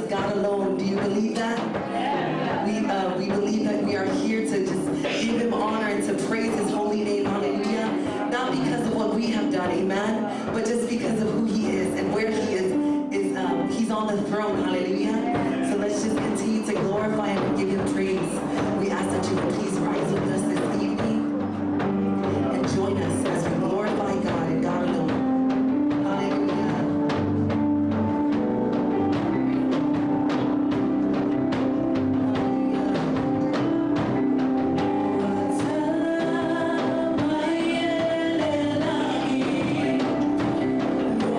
Jesus, God alone. Do you believe that? We believe that we are here to just give him honor and to praise his holy name. Hallelujah. Not because of what we have done, amen, but just because of who he is and where he is he's on the throne. Hallelujah. So let's just continue to glorify him and give him praise. We ask that you would please rise with us this evening and join us as we glorify God and God alone. Hallelujah. Oh,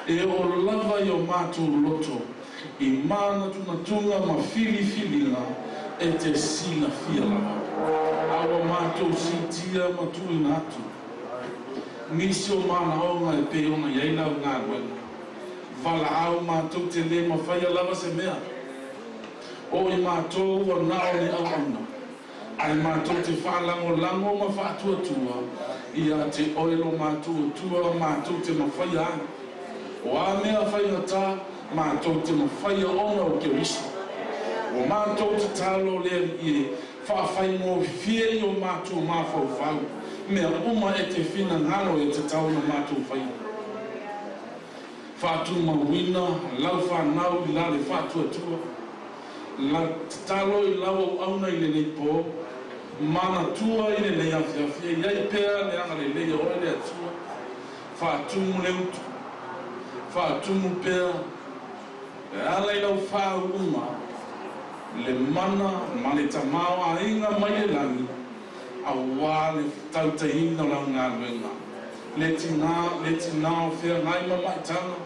e o lava i o mātou loto i mana tunatunga ma fili-filinga e te sina fia lava. Awa mātou sitia matui natu. Nisi o mana aonga e peona i eilau ngā wenga. Vala au mātou te le mawhaia lava se mea. O i mātou wa nao ni awana. Ai mātou te whalango ma whātua ia te oelo mātou tua mātou te mawhaia ai. O a mea whaia tā mātou te mawhaia onga o ke risa. O mātou te tālo lea i whawhai mō fie i o mātou māwhau whau. Mea uma e te whina ngalo e te tau na mātou whaia. Whātu mawina, lau whanau i lale whātua tua. La tālo i lau au auna i le nei pō. Mana tua i le nei awhiawhia. Iai pēr le anga le lea oe le atua. Whātumu le utu. Whātumu pēr. Le ala i lau whāu uma. Le mana ma le tamau a inga mai le langi. A wā le tautahina lau ngā luenga. Le tina o whea ngai ma mai tanga.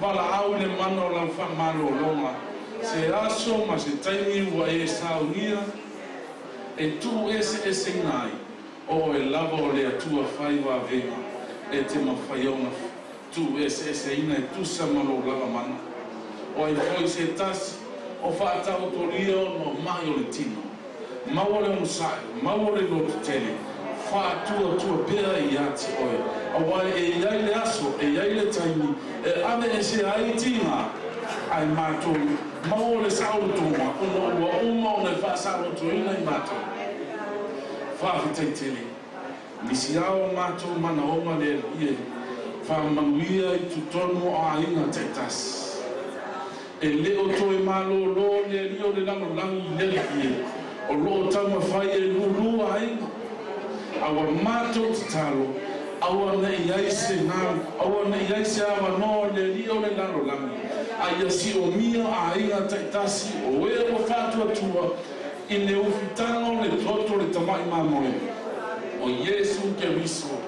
Wala au le mana o lau whamalo longa. Se aso ma se taimi ua e saunia. E tu ese ngai. O e lava o le atua whai wa venga. E te mawhaiona. Tu ese ina e tu samalo lava mana. O e foi se tasi. O whaatau toria no mai o le tino. Mau le musai, mau le lotu tele. Whaatua pēra i ati oe. Awai e iai le aso, e iai le taimi. E ave e se ai tinga. Ai mātou, mau le sauru tonga. Una ua uma o le wha sauru toina i mātou. Whaawitai tele. Nisi ao mātou mana onga le ie. Whamanuia i tutonu a inga taitasi. E leo toe malo lo le rio le lango langi lele ie. O lo tama whai e lulu a inga. Awa mātou te talo. Awa na iai se ngā. Awa na iai se awa no le rio le lango langi. Aia si o mia a inga taitasi. O e o whātua tua. I le ufitano le toto le tamai mamoe. O Yesu ke riso.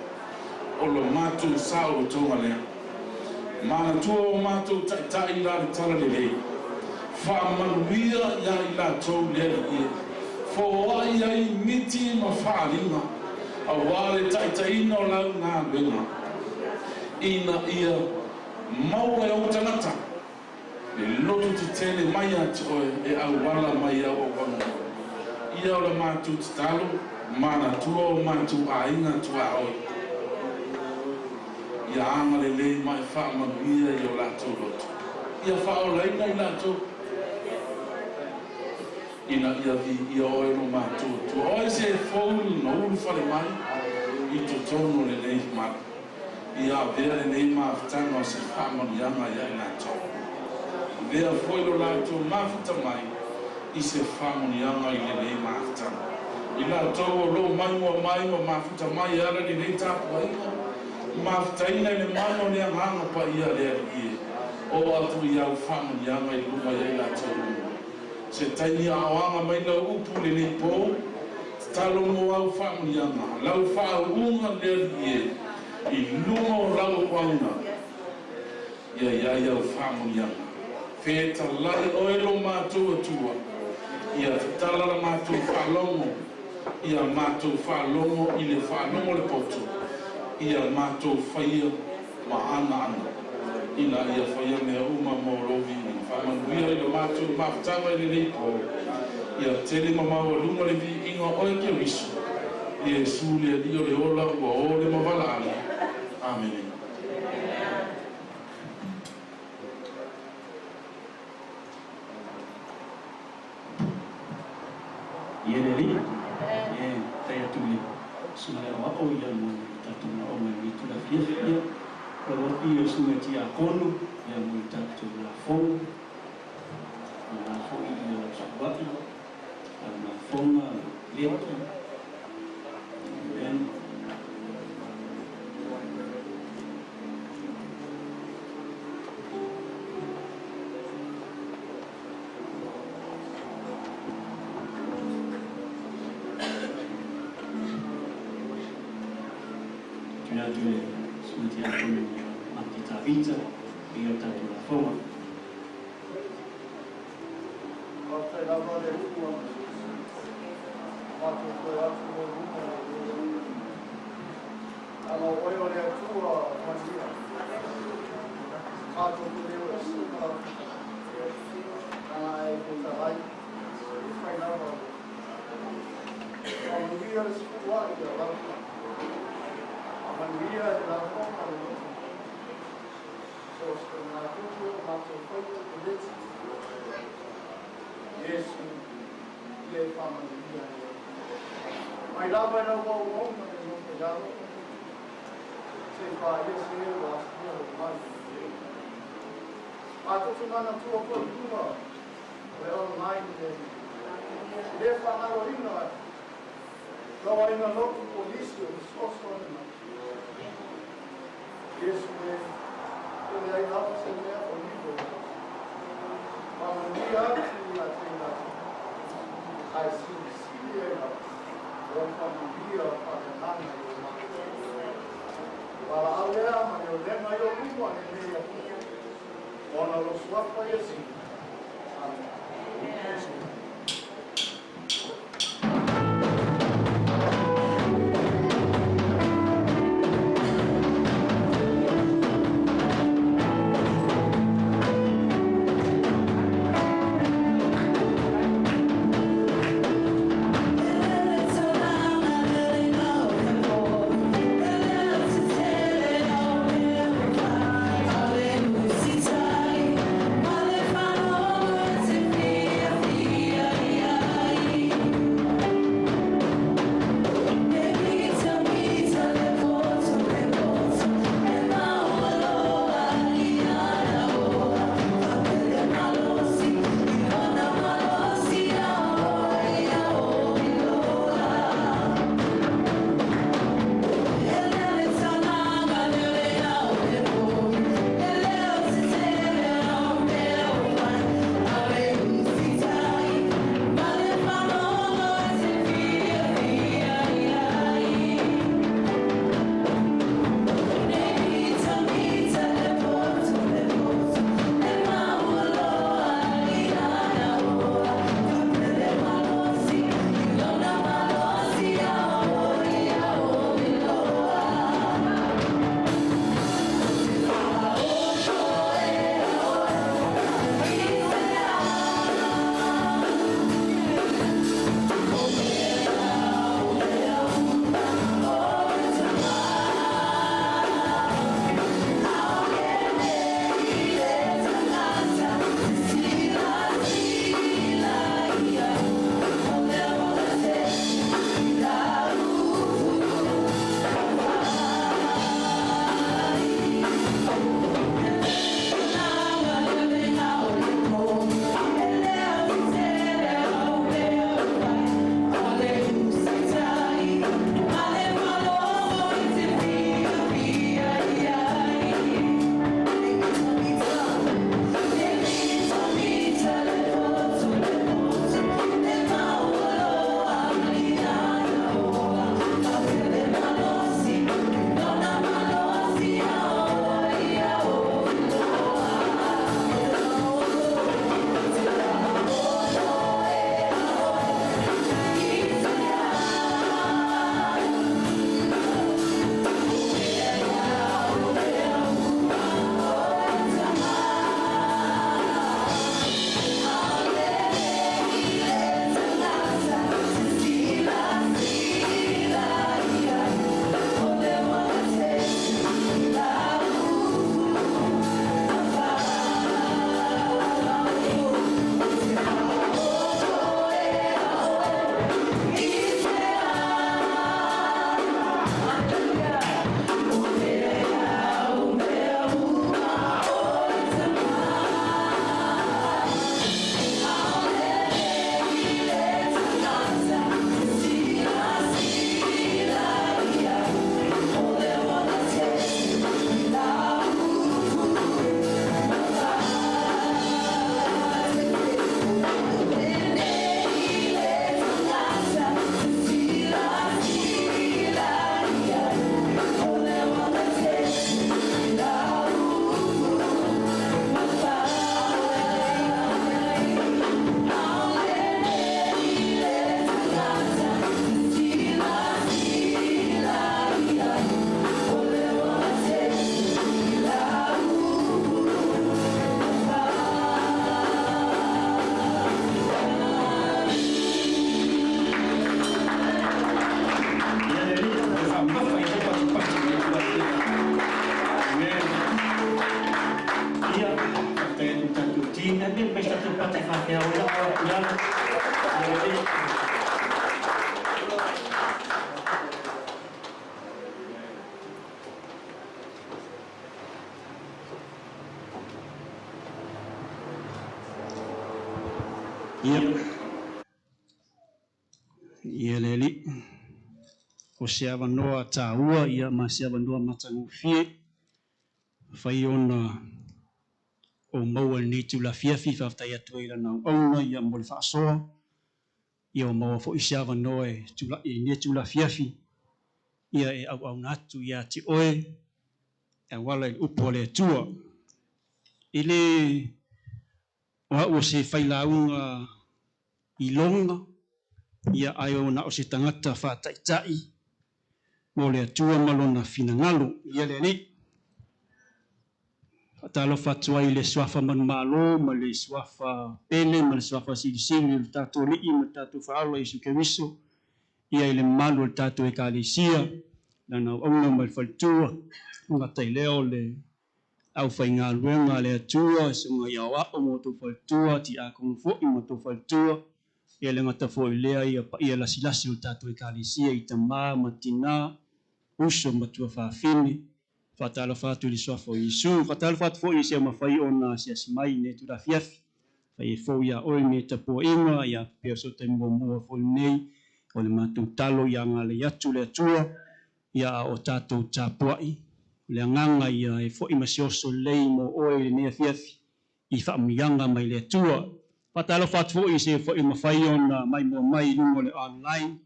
O lo mātou sao tonga lea. Mana tua o mātou tai la le tala le lei. Whamanuia ia i la tau lea i e. Fōa ia i miti ma whaalinga. A wale taitaina o lau ngā wenga. Ina ia mau e au tangata. Le lotu te tele mai ati oe e au wala mai au o wanga. Ia o la mātou te talo. Mana tua o mātou a inga tua oe. Ia anga le lei mai whaamanuia i o lātou lotu. Ia whaolaina i lātou. Ina ia vi ia oe no mātou. Tu oe se fōulu na ulu whale mai. I to tono le lei mara. Ia vea le lei mawhitanga o se whaamanuianga ia i lātou. Vea fōilo lātou mawhita mai. I se whaamanuianga i le lei mawhitanga. I lātou o lo mai mo mawhita mai ala le lei tāpua inga. Maftaina le mano le hanga pa ia le ie. O atu ia ufamu nyanga i luma ia ila tolu. Se taini awanga mai la upu le nepo. Talo mo au famu nyanga. Lau faa unga le ie. I luma o lau wanga. Ia ufamu nyanga. Feta lai oelo mātou atua. Ia tala la mātou whalongo. Ia mātou whalongo i le whalongo le potu. Ia mātou whaia ma ana. Ina ia whaia mea uma mō rovi. Whamanuia i le mātou mawhitanga i le reipo. Ia tele mamaua lunga le vi inga oe ke risu. Ia sūlea dio le ola ua o le mawala ali. Amen. Ia le li. Ia tai atuli. Sumare wa o ia mo. Tuna o me mi tula fia o i o sunga ti a kono ia mo tatu la fong na fo i o sabati na fonga leto ben Sudah sudah aku mati vita ia tātou la whaunga. My love, I know what wrong with the young. Say, by this year, last year, month. I took another 2 o'clock. We're online. Therefore, I will ignore. Though I'm a local police, it's also on. Yes, we are opposite there for you. But when we are actually, I think that I see here. One from here, from the land, while out there, I will then I don't do one in here. One of those what for you see. Hallelujah. ya ora ia leli o se avanoa tāua ia ma se avanoa matangufie fai ona o maua ni tula fiafi whaftai atu i lana auna ia mo le whaasoa ia o maua fo isi avanoa e ni tula fiafi ia e au natu ia ti oe e wala i upo le tua ile o se whailaunga i longa ia ayo na o se tangata whataitai mo le atua malona finangalo ia le ni talo fatua i le swafa man malo ma le swafa pele ma le swafa silisili le tato lii ma tato whaala i sukewiso ia i le malo le tato e kalisia lana auna ma le whalitua nga taileo le au whainga luenga le atua sunga ia wao mo tu whalitua ti a konfo i mo tu whalitua ia le ngata fo i lea ia lasilasi le tato e kalisia i tamaa ma tina uso ma tua whaafini fatala fatu li sofo Yesu fatala fatu fo ise ma fai ona sia smai ne tu da fiafi fai fo ya o me tapo inga ya perso te mo fo nei o le matu talo ya ngale ya tu le tua ya o tato tapoi le nganga ya e fo i masioso lei mo o le ne fiafi i fa mianga mai le tua fatala fatu fo ise fo i ma fai ona mai mo mai lungo le online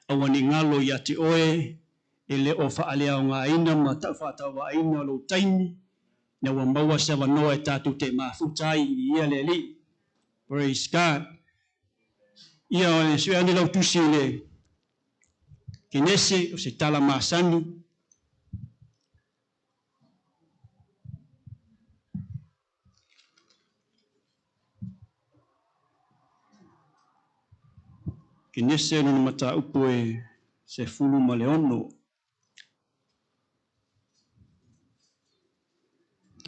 awani ngalo ya ti oe ele o fa'alea o ngā ina ma tau whātau wa ina lo taimi na wa maua sa wanoa e tātou te mafutai i ia le li. Praise God. Ia o le sui ane lau tusi le kinese o se tala masani. Kinese no mata upo e se fulu ma le ono.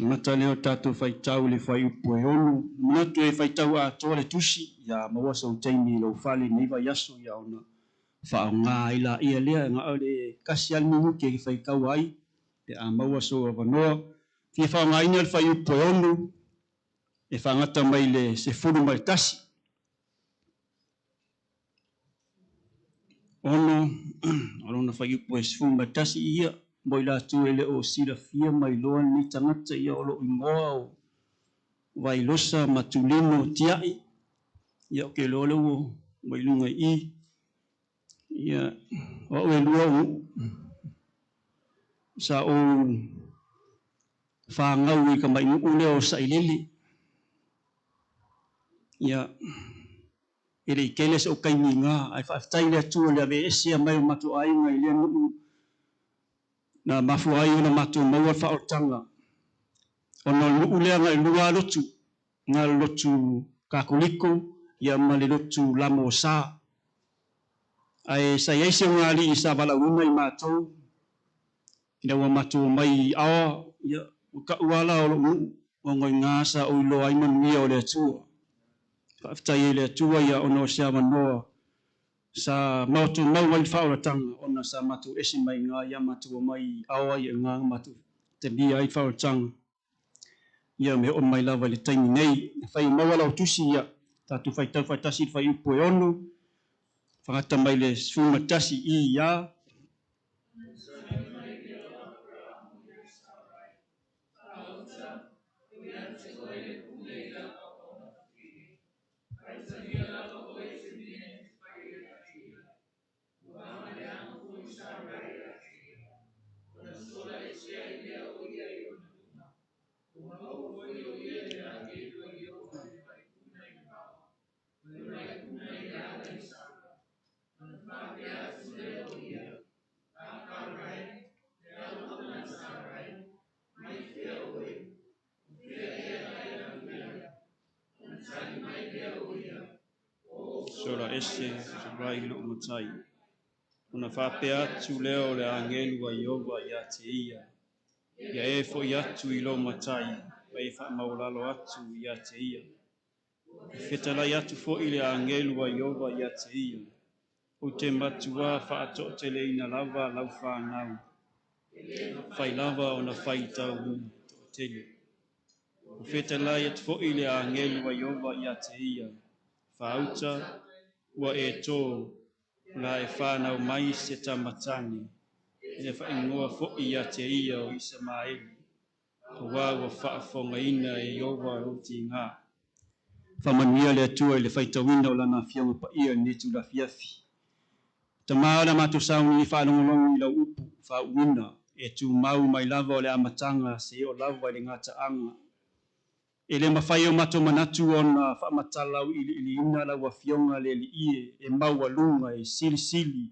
Mata leo tātou whaitau le whai upo e onu. Manatu e whaitau a toa le tusi, ia mawasa o teimi lau whale neiva yaso ia ona whao ngā ila ia lea, ngā au le kasi almu ke whaikau ai, e a mawasa o wanoa. Fia whao ngā ina le whai upo e onu, e whangata mai le se furu mai tasi. Ono, alona whai upo e se furu mai tasi ia, moi la tu ele o sira fia mai loa ni tangata ia o lo ingoa o wailosa matulino tiai ia ke lo lo mai lunga i ia o e lua sa o fa ngau i ka mai mu le o sa ilili ia ele keles o kai ninga ai fa tai le tu le ave sia mai matu ai ngai le na mafu ai na matu mau fa o tanga ono ulea ngai lua lotu ngai lotu kakuliko ia mali lotu lamo sa ai sa yeso ngali sa bala umai matou ina wa matou mai awa ia ka wala o ngoi ngasa o lo ai man mia o le tu after ile tu ia ono sia mano sa matou mau mai fa o tanga ona sa matou esi mai nga ia matou mai awa ia nga matou te bia ai fa o tanga ia me on mai lava le taimi nei fai mawala o tusi ia tatu fai tau fai tasi fai upo e onu whangata mai le sfuma tasi i ia sola ese rai lo matai una fape atu leo le angelu wa Yehova ia te ia e fo ia tu i lo matai e fa maulalo atu ia te ia Fetala yatu fo ile angelu wa Yova yatia. Ute matua fa atote le ina lava laufa nau. Fai lava ona faita una tele. Fetala yatu fo ile angelu wa Yova yatia. Fa auta wa eto la efana mai seta matani. Ele fa ingoa fo yatia o Ismaeli. Wa fa fonga ina e Yova uti nga. Famania le atua le faita winda o lana fianga pa ia ni tu la fiafi. Tamara matu sauni fa longolongi la upu fa winda e tu mau mai lava o le amatanga se o lava le ngata anga. Ele mafai o mato manatu ona fa matala ili ina la wa fionga le li ie e mau walunga e sili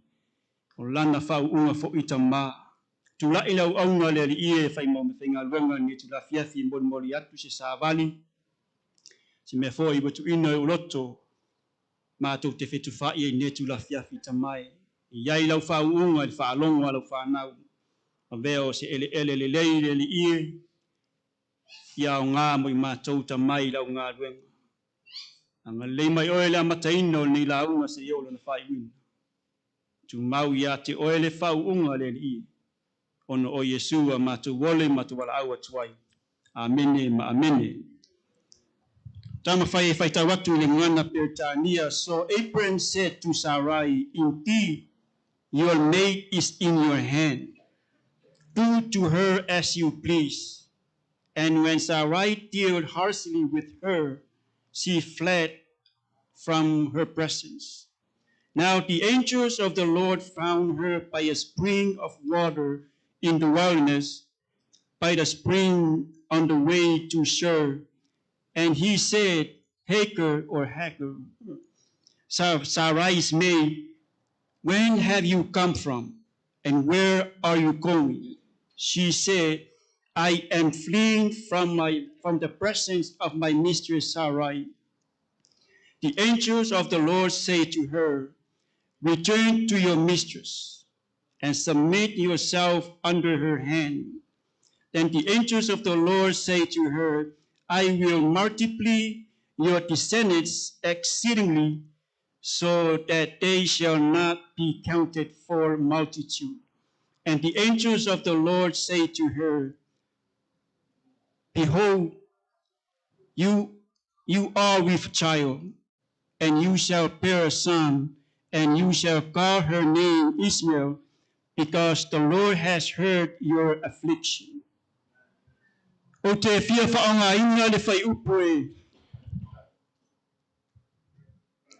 o lana fa unga fo itama. Tu la ila unga le li ie fa imo mewhenga luenga ni tu la fiafi moli atu se savali. Si me foi i watu ina o loto ma tau te whetu whai e netu la fiafi tamai. I iai lau whaunga li whaalonga lau whanau. A veo se ele le leire li ie. Ia o ngā mo i mātou tamai lau ngā ruenga. Anga lei mai oele a mataina o ni launga se iolo na whai wina. Tu mau ia te oele whaunga le li ie. Ono o Yesua mātou wole mātou wala aua tuai. Amene ma amene. Tama fai ta waktu le ngana Pertania. So Abraham said to Sarai, indeed, your maid is in your hand. Do to her as you please. And when Sarai dealt harshly with her, she fled from her presence. Now the angels of the Lord found her by a spring of water in the wilderness, by the spring on the way to Shur. And he said, Hagar, Sarai's maid, when have you come from, and where are you going? She said, I am fleeing from the presence of my mistress Sarai. The angels of the Lord say to her, return to your mistress, and submit yourself under her hand. Then the angels of the Lord say to her, I will multiply your descendants exceedingly, so that they shall not be counted for multitude. And the angels of the Lord say to her, behold, you are with child, and you shall bear a son, and you shall call her name Ishmael, because the Lord has heard your affliction. O te fia whaonga inga le whai upoe.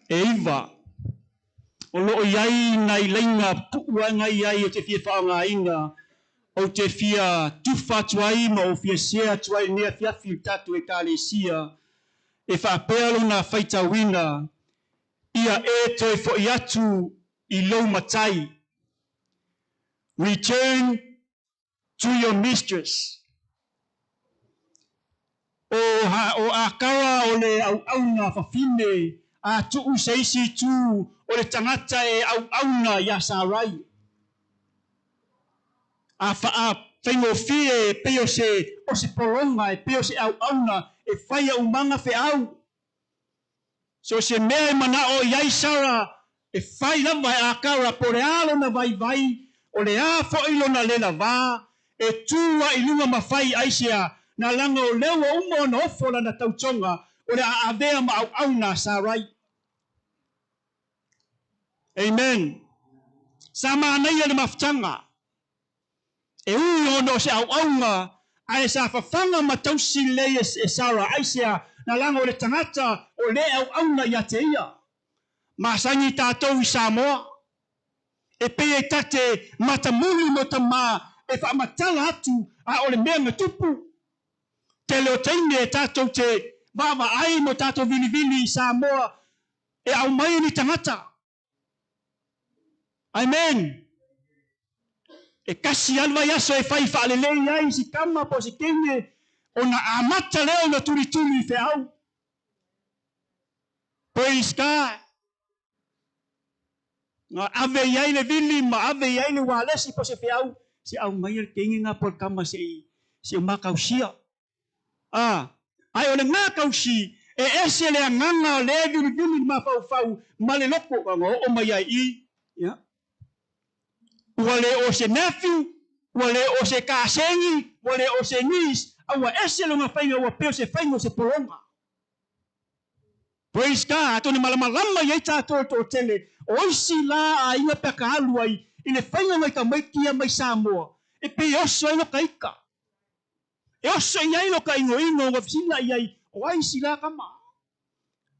E iwa. O loo iai nai leinga puuanga iai o te fia whaonga inga. O te fia tuwha tuai ma o fia sea tuai nea fiafi tatu e kale sia. E whaapelo na whaita wina. Ia e toi fo i atu I lou matai. Return to your mistress. O akawa o le au-auna whawhine, a tuu seisi tu o le tangata e au-auna ia Sarai. A whaingo fie peo se o se polonga e peo se au-auna e whaia umanga whe au. So se mea e mana o iai Sara e whai lava e akawa po le alo na vai o le a whailo na lela vā e tua I lunga mawhai aisea na langa o lewa umo na ofola na tautonga o le aavea ma au na Sarai. Amen. Sama anaya le maftanga. E ui ono se au-aunga a e sa whawhanga ma tausi le e Sara aisea na langa o le tangata o le au-auna ia te ia. Masangi tātou I Samoa. E pe e tate matamuli mo tamā e whaamatala atu a o le mea ngatupu. Te leo teine e tātou te wawa ai mo tātou vili Samoa e au mai ni tangata. Amen. E kasi alwa yaso e whai whaalelei ai si kama po si kene o na amata leo na turi fe au. Praise God. Nga ave iai le vili ma ave iai le walesi po se fe au. Si au mai le kengi nga por kama si umakau sia. Ai o le ngā kausi ese le nganga le vini mafau ma le loko o mai ai ya wale o se nephew wale o se kasengi wale o se niece awa ese lo ngafai o pe se fai se polonga. Praise God, tōne malamalama iai tātou tō tele, o isi la a inga peka alu ai, i le whainga mai ka maikia mai Samoa, e pe oso ino ka ika. E oso iai no ka ingo o wafisila iai, o ai isi la kama.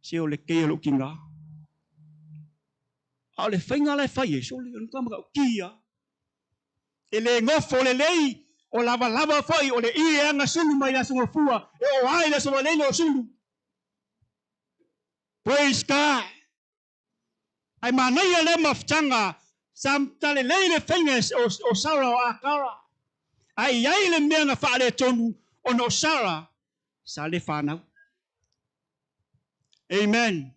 Se o le kea lo ki ngā. A le whainga lai whai e, so le anu kama ka o kia. E le ngofo le lei, o lava whai, o le ie anga sulu mai la sunga fua, e o ai la sunga leile o sulu. Praise God. Ai manai le maftanga sam tale le fingers o Sarah o Akara. Ai ai le mea fa le tonu o no Sarah sa le fana. Amen.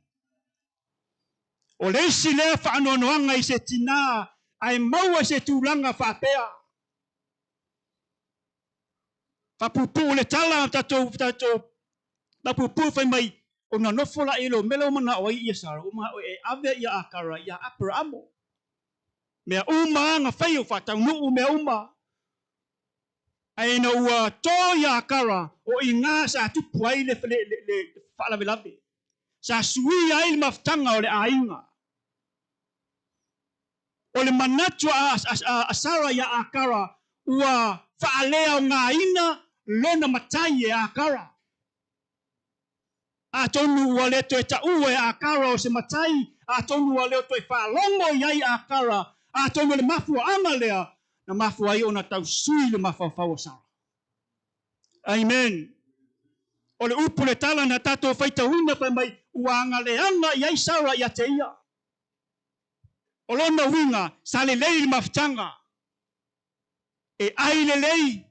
O le si le fa no noanga i se tina ai maua se tulanga fa pea. Fa pupu le tala tato la pupu fa mai ona no fola ilo melo mana o ia Sarah uma e ave ia Akara ia Abramo. Mea uma nga fai o fatau nuu mea uma. Ai na ua tō ia Akara o i ngā sa tupu ai le whaalawe. Sa sui ai le maftanga o le ainga. O le manatu a Sarah ia Akara ua whaalea o ngā ina lona matai e Akara. A tonu ua le toi ta ue Akara o se matai. A tonu ua le toi whaalongo iai Akara. A tonu le mafua anga lea. Na mafua ai o na tau sui le mafawhau o Sarah. Amen. O le upu le tala na tato whaita huna whai mai ua anga le anga iai Sarah ia te ia. O lona winga sa le lei le maftanga. E ai le lei.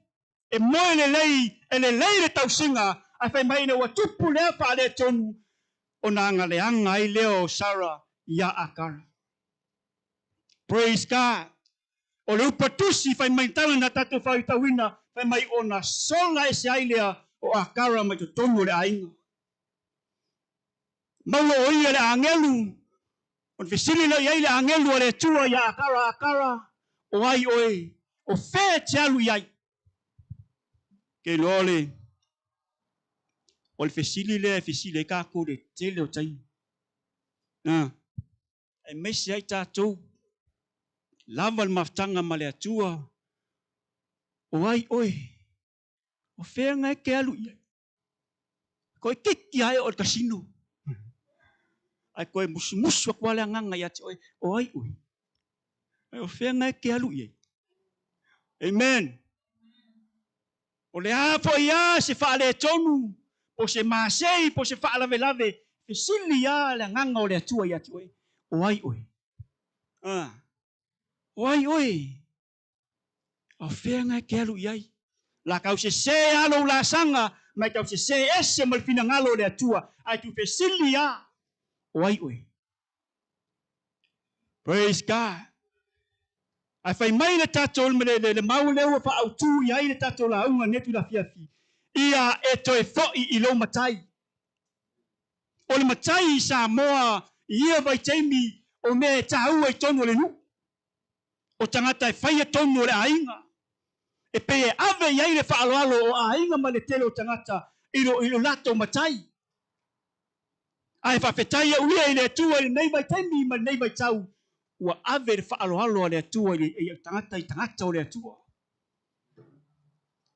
E moe le lei. E le lei le tausinga. A whai mai na ua tupu lea wha le tonu. O na anga le anga ai leo Sarah ia Akara. Praise God. O le upatusi whai mai tala na tato whaita wina. Whai mai o na sola e se ailea o Akara mai to tonu le ainga. Maua o ia le angelu. O fisili le iai le angelu o le tua ia Akara. O ai oe. O whea te alu iai. Ke lole. O le fisili le kako le tele o tai. E mesi ai tātou. Lava le maftanga ma le atua. O ai oe. O whea ngai ke alu iai. Koe kiki ai o le kasino. Ai koe musu a kuale anganga ia te oe. O ai oe. O whea ngai ke alu iai. Amen. O le hafo ia se whaale tonu. Po se maasei, po se whaalawe lave. Fisili ia le anganga o le atua ia te oe. O ai oe. O ai oe. O whea ngai ke alu iai. La kau se alo la sanga. Mai kau se ese mal fina ngalo le atua. Ai tu fisili ia. O ai oe. Praise God. Ai whai mai le tato le mauleu wha au tū i ai le tato la unga netu la fiafi. Ia e toi fo i lo matai. O le matai sa moa ia vai teimi o me tāua i tonu le nu. O tangata e whai e tonu le ainga. E pe e ave i ai le whaaloalo o ainga ma le tele o tangata ilo lato matai. Ai whawhetai e uia i le tua i nei vai teimi ma nei vai tau. Ua ave le whaaloalo le atua i tangata o le atua.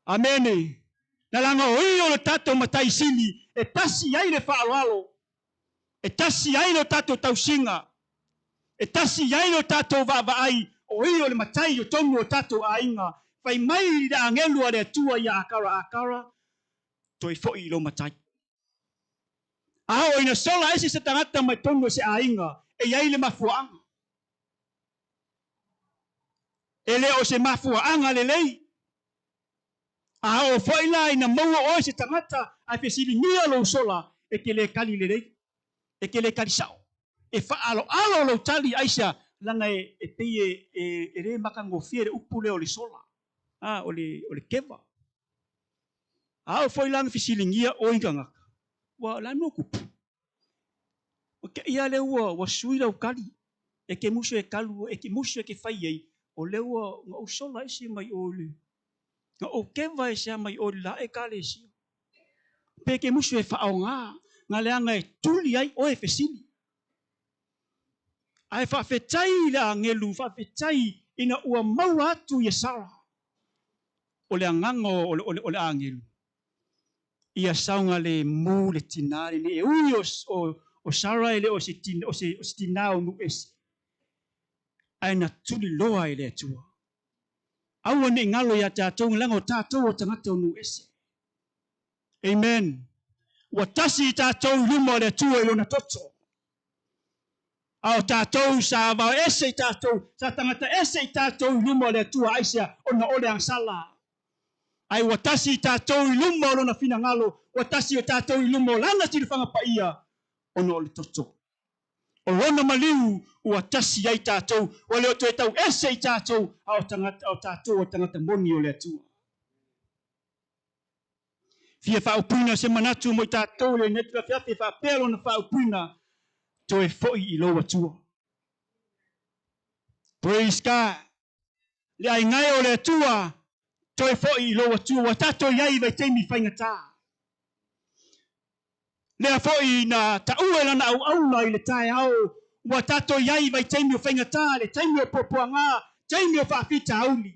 Amene. Na langa o i le tato matai sili, e tasi ai le whaaloalo. E tasi ai le tato tausinga. E tasi ai le tato vaai, o i le matai o tongu o tato ainga. Whai mai le angelua le atua i Akara, toi fo i lo matai. Aho ina sola esi se tangata mai tongu se ainga, e ai le mafuanga. Ele o se mafuanga le lei. A o foila ina maua o se tangata a fesili nia lo sola e ke le kali le lei. E ke le kali sao. E alo lo tali aisha langa e peye e re makango fiere upule o le sola. O le keva. A o foila nga fesili nia o ingangaka. wa la no kupu o ke ia le wa sui la kali e ke muso e kalu e ke muso e ke fai ai o le wa o sola isi mai o le o ke vai se mai o la e kale si pe ke muso e fa nga le anga e tuli ai o e fesili ai fa fetai la ngelu fa fetai ina ua mau atu ia sara o le angango o le angelu ia saunga le mu le tinari ni e ui o sara ele o se tinao nu esi ai na tuli loa ele atua aua ni ngalo ia tātou ngilango tātou o tangata nu esi amen wa tasi tātou luma le atua ilo na toto au tātou sa vau ese tātou sa tangata ese tātou luma le atua aisia ona ole ang sala ai watasi tātou luma ona fina ngalo watasi o tātou luma lana tilifanga pa ia ona ole toto o lona maliu watasi ai tātou wale o toi tau ese tātou au tātou o tangata moni o le atua fia whaupuna se manatu mo tātou le netu la fiafi whapelo na whaupuna toi foi I lo atua praise God le ai ngai o le atua toi foi I lo atua wa tātou iai vai teimi whaingata le foi na taue lana au na I le tae au wa tātou iai vai teimi o whaingata le teimi o popoanga teimi o whaafita auli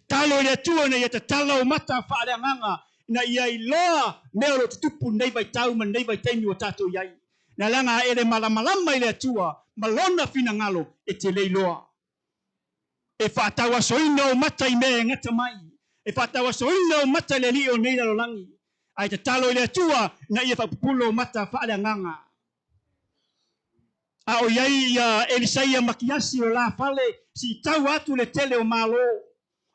talo le atua na ia tala o mata whaaleanganga na ia I loa mea lo tutupu nei vai tau man nei vai teimi o tātou iai na langa ele malamalama I le atua malona fina ngalo e te leiloa e whaatawa soina o mata I mea ngata mai e whaatawa soina o mata le li o nei la lolangi ai te talo I le atua na ia whapupulo o mata whaaleanganga a o iai Elisaia makiasi o la fale si tau atu le tele o malo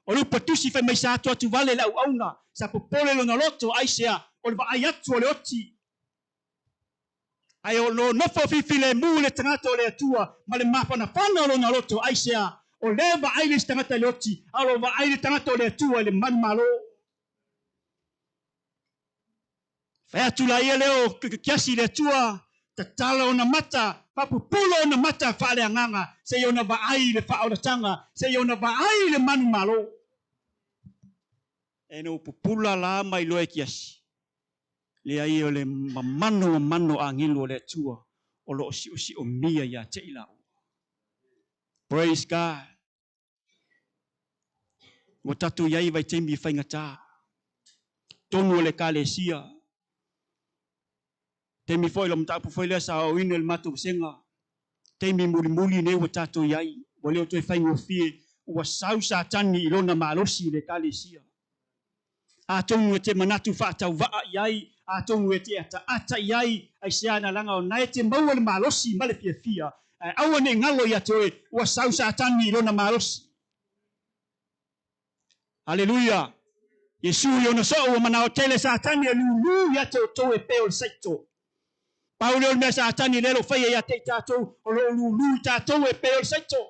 o lupa tusi fai mai sa atu vale la auna sa popole lo na loto aisea o le vai atu o le oti ai o lo nofo fifile mu le tangata o le atua ma le mapana fana o lo na loto aisea o le va aile tangata le oti a lo va aile tangata o le atua le man malo fai atu la ia leo kiasi le atua tatala o na mata papupulo o na mata fale anganga se yo na va aile fa o tanga se yo na va aile man malo e no pupula la mai loe kiasi le ai o le mano angilo le tua o lo si o mia ya te ila praise God o tatu yai vai te mi faingata tonu le kalesia te mi foi lo mtapu foi le sa o inel matu senga te mi muli ne o tatu yai o le o te faingo fie o sausa tani ilona malosi le kalesia a tongu te manatu whaatau waa iai, a tongu te ata iai, ai seana langa o nai te maua le malosi male fia. Aua ne ngalo ia toe, ua sau satani lona malosi. Haleluia. Yesu yona so ua manao tele satani e lulu ia te o toe peo le saito. Paule o mea satani lelo whaia ia te tātou, o lo lulu tātou e peo le saito.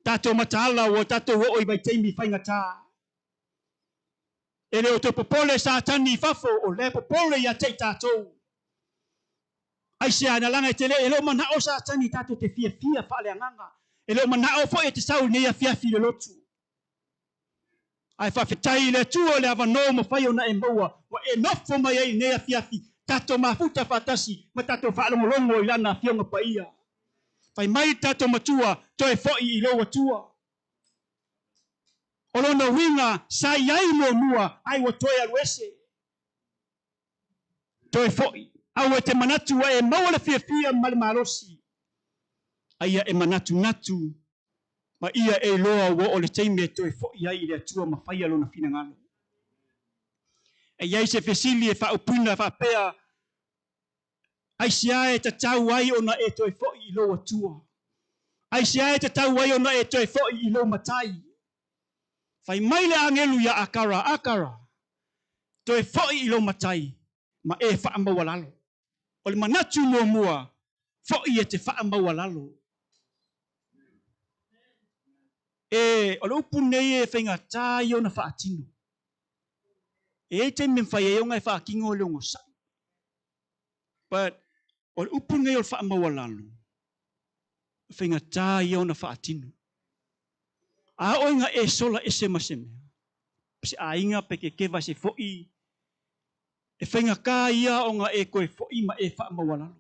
Tātou mataala o tātou o i vai teimi whaingataa. Ele o te popole satani fafo o le popole ia te tātou. Ai se ana langa te le ele o mana o satani tātou te fia fale anganga. Ele o mana o fo e te sau nea fia le lotu. Ai whawhetai le tua le avano mo whai o na e maua. Wa e nofo mai ei nea fia tātou mafuta whatasi ma tātou whaalongolongo I lana fionga pa ia. Whai mai tātou matua toi foi I loa tua. O lona winga sa iai mua ai wa toi aluese. Toi foi. Au e te manatu wa e maua fia male malosi. Aia e manatu ma ia e loa wa o le teime toi foi iai le atua ma whaia lona fina ngalo. E iai se fesili e whaupuna whapea. Ai sia e tatau ai ona e toi foi I loa tua. Ai sia e tatau ai ona e toi foi I lo matai. Fai mai le angelu ya akara. Toi foi I lo matai. Ma e wha maua lalo. O le manatu mua. Foi e te wha maua lalo. E o le upu nei e whainga tā I ona wha atino. E te me fai e ngai fa kingo le ngosa. But o upu ngai o fa mawalalo. Whainga tā ia ona fa atinu. A oinga e sola e se maseme. Pasi a inga peke kewa se foi. E whainga kā ia o ngā e koe foi ma e wha mawalalo.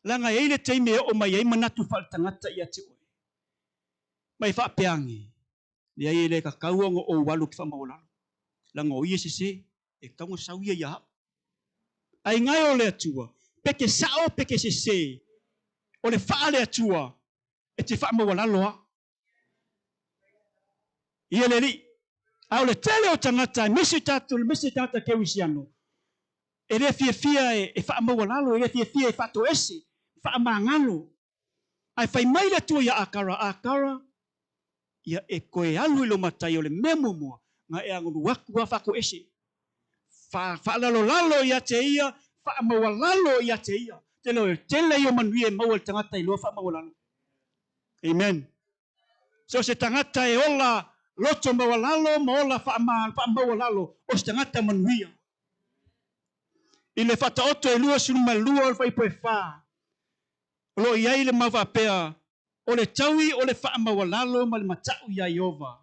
Langa e ile teime o mai e manatu wha tangata ia te oe. Mai wha peangi. Ni ai ele ka kauanga o walu ki wha mawalalo. Langa o ia se e kaunga sauia ia hap. Ai ngai o le atua. Peke sao peke se. O le wha le atua. E te wha mawalalo ha. Ia le li. Au le tele o tangata. Mese tata ke wisiano. E le fia e wha mawalalo. E le fia e wha to ese. Wha mangalo. Ai whai mai le atua ia akara. Akara. Ia e koe alu ilo matai o le memo mua. Nga e angonu waku wa whako ese. Wha lalo ia te ia. Wha mawalalo ia te ia. Tele i o manuia e maua le tangata i loa wha mawalalo. Amen. So se tangata e ola loto mawalalo, ma ola wha mawalalo. O se tangata manuia. I le whata oto e lua sunu malua o le whaipo e wha. Lo iai le mawa pea. O le taui o le wha mawalalo ma le matau ia Iova.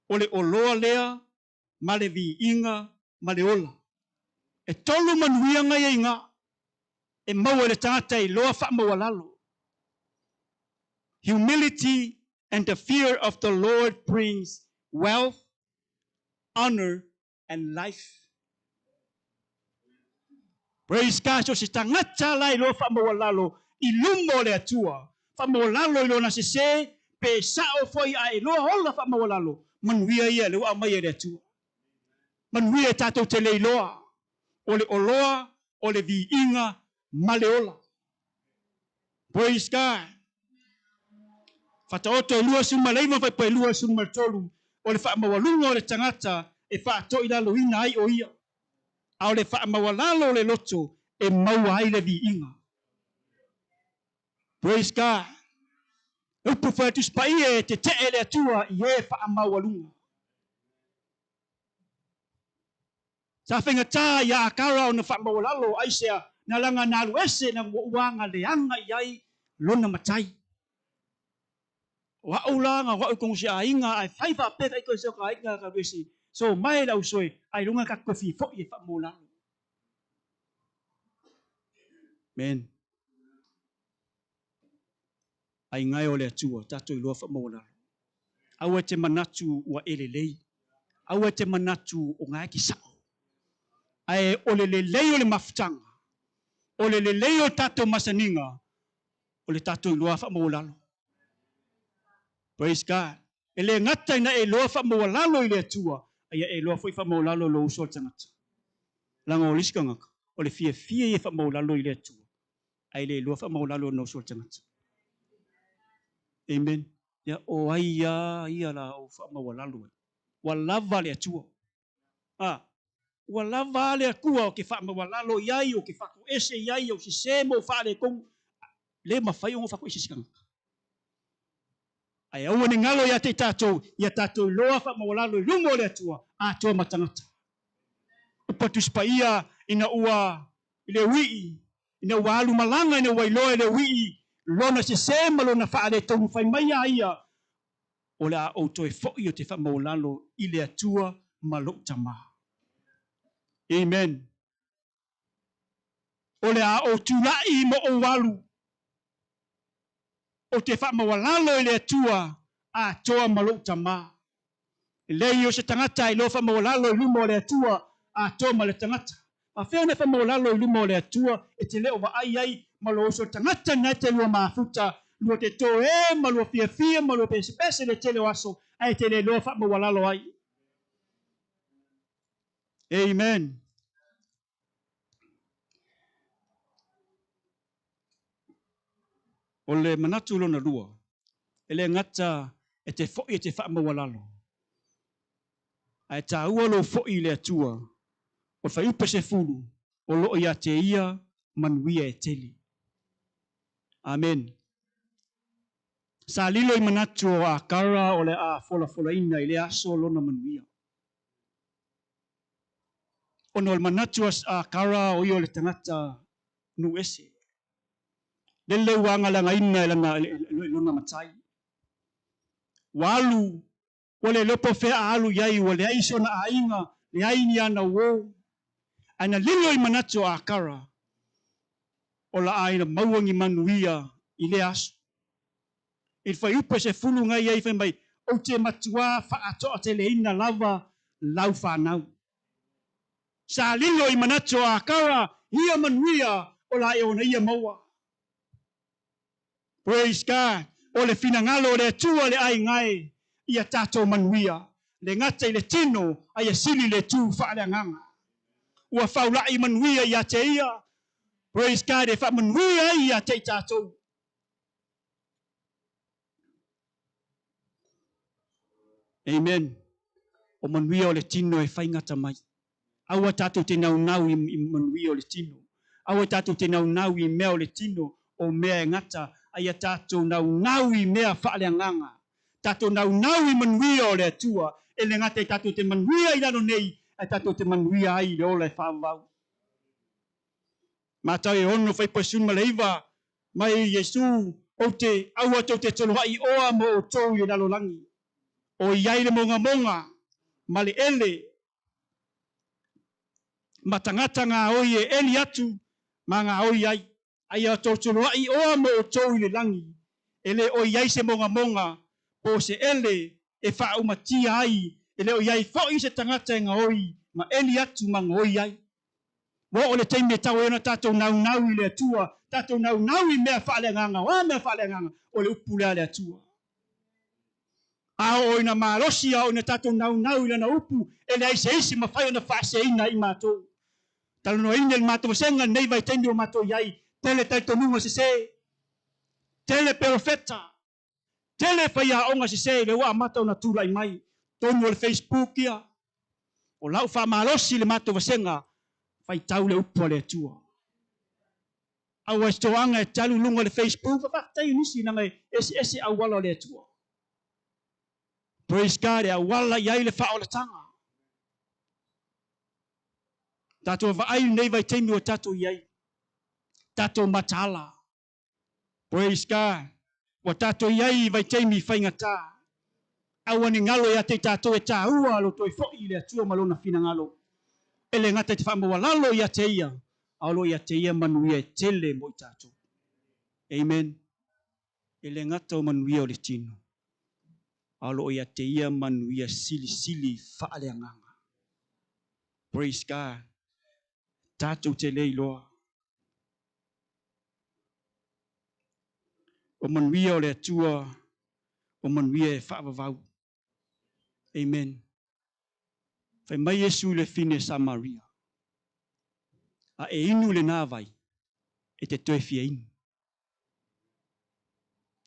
O le oloa lea, ma le vi inga, ma le ola. E tolu manuia ngai e inga. E maua le tangata i loa wha mawalalo. Humility and the fear of the Lord brings wealth, honor, and life. Praise God. So si tangata lai loa wha mawalalo i lumo le atua. Wha mawalalo i lona se pe sao foi ai loa hola wha mawalalo. Manuia ia le wa mai le atua. Manuia tatou te lei loa. O le oloa, o le vi inga, ma le ola. Praise God. Fata oto e lua suma leima fai pa lua suma tolu. O le wha mawalunga o le tangata e wha to i lalo ina ai o ia. A o le wha mawalalo o le loto e maua ai le vi inga. Praise God. Upu whaitus pa ie te te le atua i e wha mawalunga. Sa whenga tā ia akara o na wha mawalalo aisea na langa nalu ese na uanga le anga i ai lona matai. Wa ulanga wa kong si ainga ai fai fa pe kai ko so ka inga ka besi. So mai lau soi ai lunga ka ko fi fo i fa mola. Men. Ai ngai ole atua tato i lo fa mola. Awa te manatu wa elelei. Awa te manatu o ngai ki sao. Ai ole lelei ole mafutanga. Ole lelei o tato masaninga. Ole tato i lo fa mola. Praise God. Ele ngata ina e loa wha mawalalo i le atua. Aia e loa wha mawalalo lo uso tangata. Langa o liska ngaka. O le fia e wha mawalalo i le atua. Ai le loa wha mawalalo no uso tangata. Amen. Ia o ia la o wha mawalalo. Walava le atua. Walava le akua o ke wha mawalalo iai o ke whako ese iai o si semo wha le kong. Le mawhai o whako ese sikanga. Ai au ni ngalo ia te tatou loa wha mawalalo i lungo le atua a toa matangata. Upatus pa ia ina ua i le wii, ina ua alu malanga ina ua iloa i le wii, lona se sema lona wha le tonu whai mai a ia. O le a o toe fo i o te wha mawalalo i le atua malok tama. Amen. O le a o tulai mo o walu. O te wha mawalalo i le atua a toa malok tama. Lei o se tangata i lo wha mawalalo i lumo le atua a toa ma le tangata. A whea ne wha mawalalo i lumo le atua e te leo wa ai malo so tangata na te lua mafuta lua te to e malua fia malua pese le te leo aso ai te le lo wha mawalalo ai. Amen. O le manatu lona lua. E le ngata e te fo i te wha mawalalo. Ai ta ua lo fo i le atua. O whai upe se fulu. O lo ia te ia manuia e teli. Amen. Sa lilo i manatu o a kara o le a fola ina i le aso lona manuia. Ono le manatua a kara o yo le tangata nu ese. Lele wanga la ngaina la lona matai. Walu wale lopo fe alu yai wale aiso na ainga le aini ana wo. Ana lilo I manatua a kara. Ola aina mauangi manuia ile aso. Il fa upa se fulu ngai ai fa mai o te matua fa ato te le ina lava lau fa nau. Sa lilo I manatua a kara ia manuia ola e ona ia maua. Praise God. O le finangalo le tua le ai ngai ia tato manuia. Le ngata I le tino ai sili le tu fa le nganga. Ua faula I manuia ia te ia. Praise God. E fa manuia ia te tato. Amen. O manuia o le tino e fai ngata mai. Aua tato te nau I manuia o le tino. Aua tato te nau I mea o le tino o mea e ngata. Aia tato nau I mea fa le nganga. Tato nau I manuia o le atua. E le ngata tato te manuia I lano nei. E tato te manuia ai le ola e whaavau. Mātau e ono whai pasun maleiva. Mai Yesu o te aua tau te tolo hai oa mo o tau I lalo langi. O iai le monga monga. Male ele. Matangata ngā oi e eli atu. Ma ngā oi ai. Aia tau tolo hai oa mo o tau I le langi. Ele o iai se monga monga. Po se ele e wha umatia ai. Ele o iai whao se tangata e ngā oi. Ma eli atu ma ngā oi ai. Wa o le teime tau e na tatou nau I le atua. Tatou nau I mea wha le nganga. Wa mea wha le nganga. O le upu le atua. A o ina malosi a o ina tatou nau I le na upu. Ele ai se isi ma whai o na wha se ina I mātou. Talo no ina le mātou senga nei vai tendi o mātou iai. Tele taito nunga se se. Tele profeta. Tele whai a onga se se. Le wa mātou na tūlai mai. Tonu o le Facebook ia. O lau wha malosi le mātou senga. Fai tau le upu le atua. Awa stoanga e talu lunga le Facebook. Whaktai nisi nanga ese awala le atua. Praise God e awala iai le whao le tanga. Tato wa ai nei vai teimi o tato iai. Tato matala. Praise God. Wa tato iai vai teimi whaingata. Awa ni ngalo ia te tato e tā ua lo toi fo I le atua malona fina ngalo. Ele ngata te whaama walalo ia te ia. Aolo ia te ia manuia e tele mo I tato. Amen. Ele ngata o manuia o le tino. Aolo ia te ia manuia sili whaale anganga. Praise God. Tato te leiloa. O manuia o le atua. O manuia e whaavavau. Amen. Whai mai Yesu le fine Samaria. A e inu le nāwai. E te toe fia inu.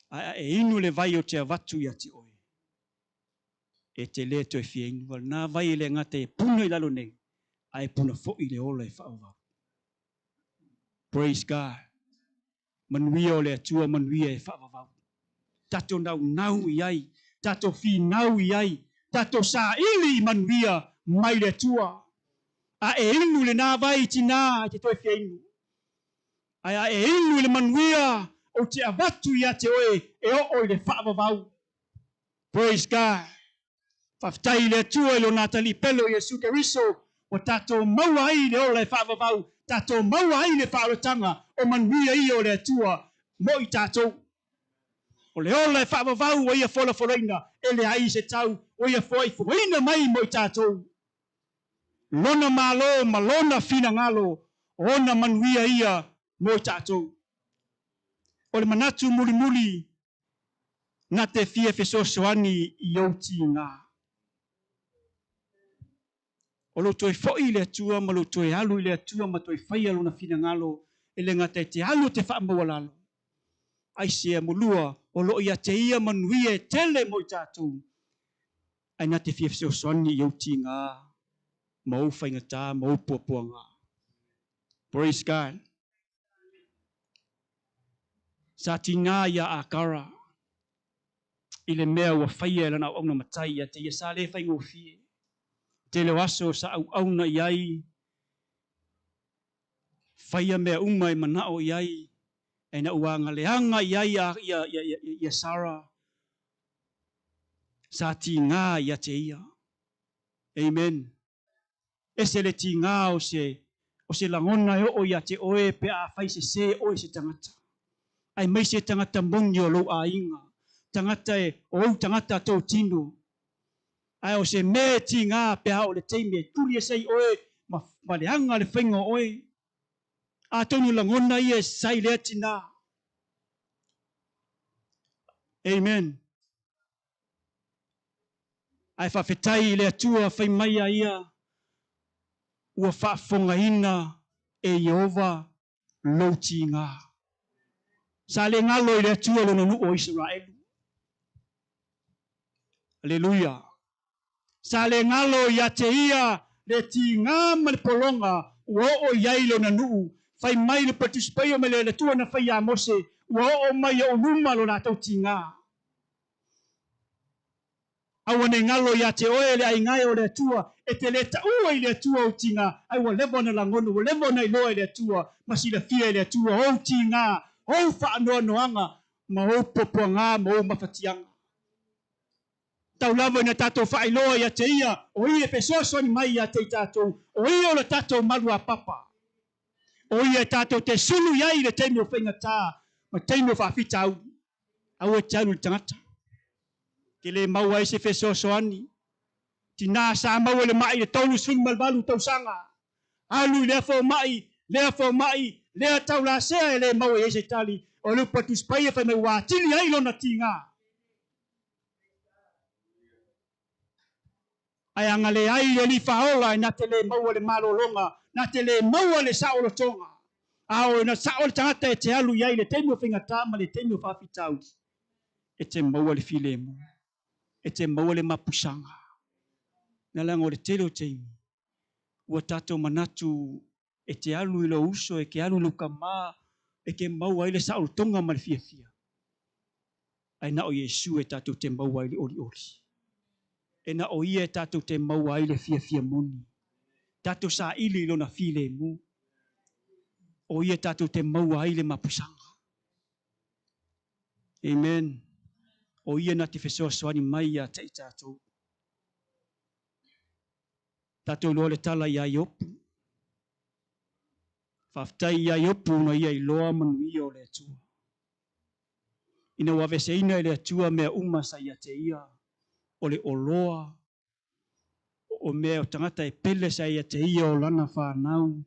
A e inu le vai o te avatu ia te oe. E te le toe fia inu. Wal nāwai e le ngate e puna I lalo nei. A e puna fo I le ola e whaavavau. Praise God. Manuia o le atua manuia e whaavavau. Tato nau iai. Tato fi nau iai. Tato sa ili manuia mai le atua. A e inu le nāwai tina te toi fia inu. A e inu le manuia o te avatu ia te oe e o le whaavavau. Praise God. Whaftai le atua lo Natali Pelo Yesu Keriso. O tato maua ai le o le whaavavau. Tato maua ai le whaaratanga. O manuia I o le atua. Mo I tato. O le o le whaavavau o ia whola whoreina. E le ai se tau. O ia whoi whoreina mai mo I tato. Lona malo, malona fina ngalo. Ona manuia ia mo I tato. O le manatu muli. Na te fia fesosoani I outi ngā. O lo toi foi le atua, ma lo toi alu le atua, ma toi fai alu na fina ngalo. E le ngata te alu te whaamawalalo. Ai sea mulua, o lo ia te ia manuia e tele mo I tātou. Ai na te fia fesosoani I outi ngā. Ma o whaingata, ma o puapua ngā. Praise God. Sa tina ia akara. Ile mea ua whaia lana au na matai ia te ia sa le whaingo fie. Te leo aso sa au na iai. Faya mea umai manao iai. E na uanga leanga iai ia Sarah. Sa ti ngā ia te ia. Amen. Ese le ti ngā o se langona e o ia te oe pe a fai se oe se tangata. Ai mai se tangata mongi o lo a inga. Tangata o tangata tau tino. Ai o se me ti ngā pe a o le teime. Turi e sei oe ma le hanga le whainga oe. A tonu langona ia sai lea tina. Amen. Ai whawhetai le atua whai mai a ia. Ua whaafonga ina e Yehova lo ti ngā. Sa le ngalo i le atua lo nonu o Israel. Aleluia. Sa le ngalo i a te ia le ti ngā mani polonga ua o iai lo nonu. Whai mai le participio me le tua na whai a Mose ua o mai o numa lo natau ti ngā. Awane ngalo ya te oe le ai ngai o le tua e te le taua i le tua o tinga ai wa levo na langono wa levo na iloa i le tua masila fia i le tua o tinga o whaanoa noanga ma o popoanga ma o mawhatianga tau lavo ina tatou whailoa ia te ia o ia pe sosoni mai ia te tatou o ia o le tatou malu a papa o ia tatou te sulu iai le teimo whainga tā ma teimo whaafita au e taunu tangata ke le mau ai se fesoasoani tina sa mau le mai le tolu swing malvalu tau sanga alu le fo mai le tau la se le mau ai se tali o le patus pai fa me wa tili ai lona tinga ai anga le ai le faola na te le mau le malolonga na te le mau le saolo tonga ao na saolo tangata e te alu ai le temu finga tama le temu fa fitau e te mau le filemu e te mau le mapusanga. Na langa o le telo teimi. Ua tatou manatu e te alu i lo uso e ke alu luka maa e ke mau ai le saulu tonga ma le fia fia. Ai na o Yesu e tatou te mau ai le ori ori. E na o ia e tatou te mau ai le fia fia moni. Tatou sa ili ilo na file mu. O ia tatou te mau ai le mapusanga. Amen. O ia na te fesoa soani mai a te tatou. Tatou loa le tala ia iopu. Whaftai ia iopu no ia i loa manu ia o le atua. Ina wawese ina i le atua mea umasa ia te ia. O le oloa. O mea o tangata e pele sa ia te ia o lana whanau.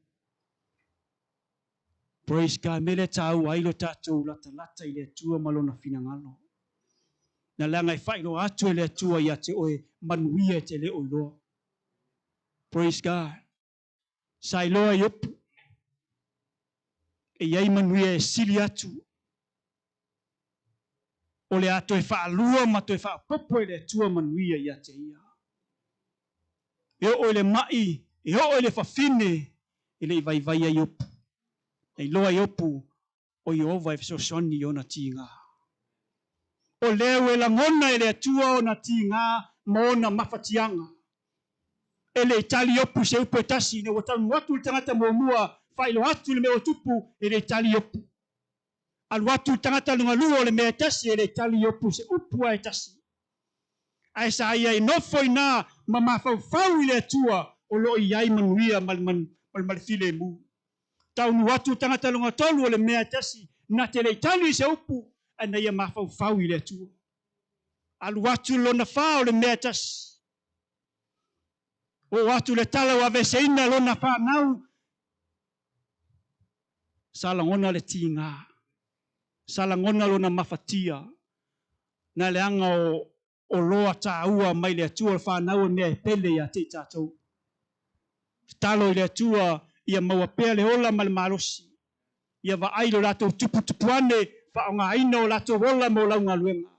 Praise God. Mele tau ailo tatou lata i le atua malona finangalo. Na langa i whailo atu i le atua ia te oe manu ia te le o loa. Praise God. Sa iloa iopu. E iai manuia e sili atu. O le ato e whaalua ma to e whaapopo e le atua manuia ia te ia. E o le mai, e o le whawhine, e le vai a iopu. E loa iopu, o Iova e fesosoni o na tinga. O leo e langona e le atua o na tinga, ma o na mawhatianga. E le itali iopu se upo e tasi, ne watanu watu tangata mua whailo atu le meo tupu, e le itali iopu. Al watu tangata lunga luo le mea tasi, e le itali iopu se upu a e tasi. Ai sa ia i nofo ina, ma mawhau i le atua, o lo i ai manuia mal file mu. Taunu watu tangata lunga tolu o le mea tasi, na te le itali se upu, ana ia mawhau i le atua. Al watu lona whao le mea tasi. O watu le tala wa veseina lona whanau. Salangona le tinga. Salangona lona mafatia. Na le anga o loa taua mai le atua le whanau mea e pele ia te tatou. Talo i le atua ia maua pea le ola ma le malosi. Ia wa ailo lato tupuane wha o ngā ina o lato wola mo launga luenga.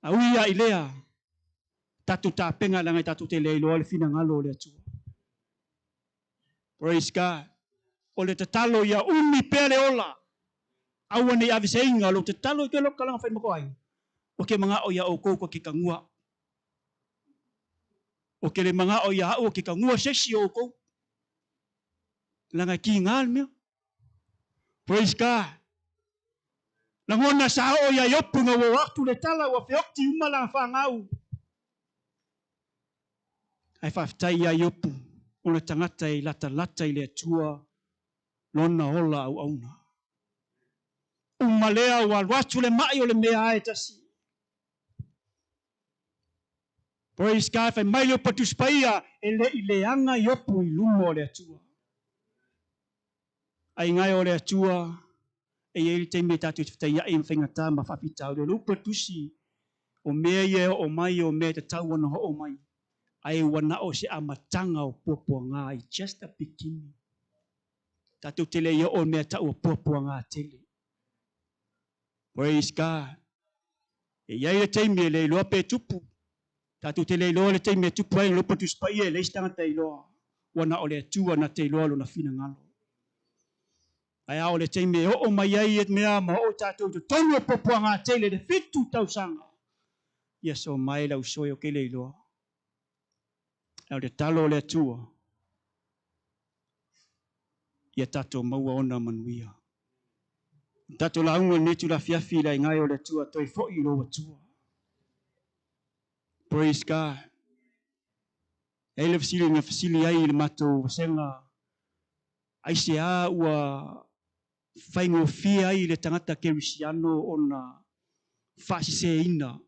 A uia i lea. Tatu ta penga langa tatu te leilo le fina ngalo le atua. Praise God. O le tatalo ia umi pele ola. Awane i avise inga lo tatalo i ke loka langa whai mako ai. O ke mga o ia o kou ke kangua. O ke le mga o ia o ke kangua sesi o kou. langa ki ngal me. Praise God. Langona sa o ya yopu nga waktu le tala wa feokti umala fangau. Ai whaftai ya yopu. Ona tangata i lata i le tua. Lona ola au auna. Umalea wa watu le mai o le mea ae tasi. Praise God. Fai mai leo patuspaia. Ile anga yopu i lumo le tua. Ai ngai o le tua. E ele te me tatu te ia e whaingata ma whapitau. Le lupa tusi. O mea ia o mai o mea te tau ana ho o mai. Ai wana o se amatanga o popua ngā i just a beginning. Tatu tele ia o mea tau o popua ngā tele. Praise God. E iai le teime le iloa pe tupu. Tatu tele iloa le teime tupu ai lupa tuspai e le istanga te iloa. Wana o le atua na te iloa lo na fina ngalo. Ai ao le teime o mai ai et mea ma o tatu to tonu o popua ngā tele le fitu tau sanga. Yes o mai lau soi o ke le iloa. Au le talo le atua. Ia tato maua ona manuia. Tato la unga netu la fiafi la ingai o le tua toi fo i lo atua. Praise God. Ele fasili ai le mato senga. Aise a ua whaingo fia ai le tangata kerisiano ona whaasise ina.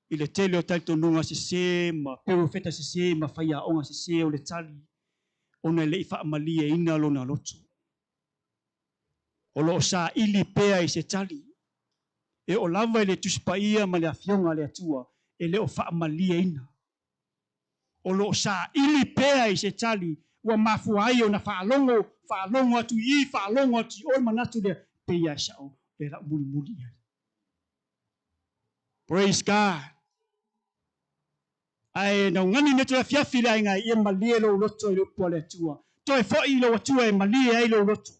I le tele o taito nunga sise ma perofeta sise ma whaia onga sise o le tali. Ona le ifa amalie ina lo na loto. O lo sa ili pea i se tali. E o lava le tuspaia ma le afionga le atua. E le o wha amalie ina. O lo sa ili pea i se tali. Ua mafua ai o na whaalongo atu i whaalongo atu o manatu le pea sao. Le la muli ai. Praise God. Ai na ngani netu la fiafi la inga i malie lo loto i lo pua le atua. Toi fo i lo atua e malie ai lo loto.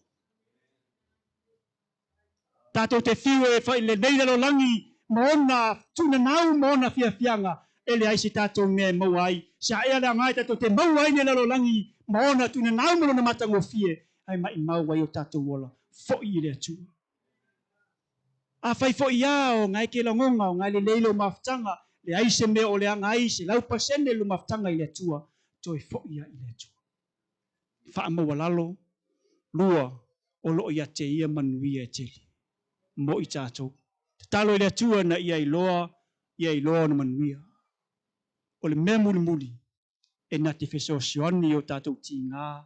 Tato te fiwe fa ile neila lo langi maona tuna nau maona fianga ele ai si tato me mawai sa ea la ngai tato te mawai ne lo langi maona tuna nau mo na mata ngofie ai mai mawai o tato wola fo ile atu a fai fo ia o ngai ke longonga o ngai le leilo maftanga le ai se me o le ngai se lau pasene lu maftanga ile atua toi fo ia ile atu fa mo walalo lua o lo ia te ia manuia tele mo i tātou. Talo i le atua na ia i loa na manuia. O le mea muli e na te fesoasioani o tātou ti ngā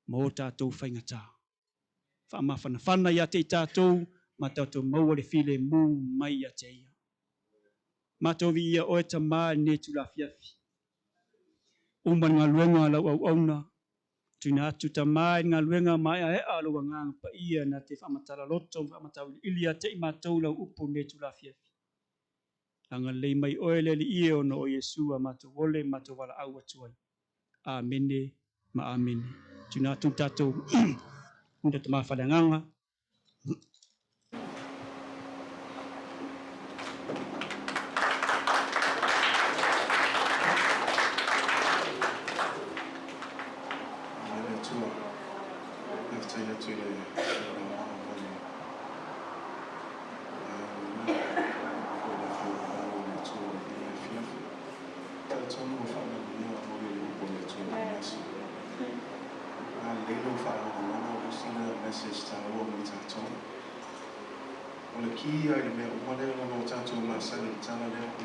mo tātou whaingata. Whaamawhanawhana ia te tātou ma tātou maua le file mū mai ia te ia. Mātovi ia oe ta mā ne tu la fiafi. Umban ngā luenga lau au auna. Tuna atu ta mai ngā luenga mai a ea alo ngā pa ia na te whamatara loto, whamatau ilia te i mātou lau upo ne tu la fiafi. Anga lei mai oele li ie ono o Yesua mātou wole, mātou wala au atuai. Amene, ma amene. Tuna atu tātou, nda ta maa whalanganga.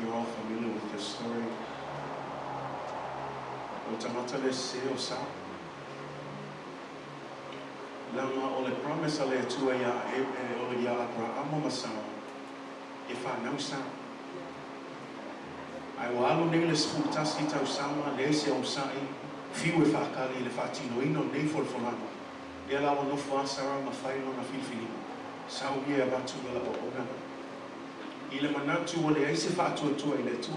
You're all familiar with this story. O tangata le se o sa. Lama o le promise ale atua ia o le ia Abraham o masama. E whanau sa. Ai walo nei le sputasi tau sama le se o sai. Fiu e whakari le whatino ino nei folfolama. E alawa no whaasara ma whaino na filfilima. Sau ia batu la o ogana. I le manatu o le aise whātua i le tu.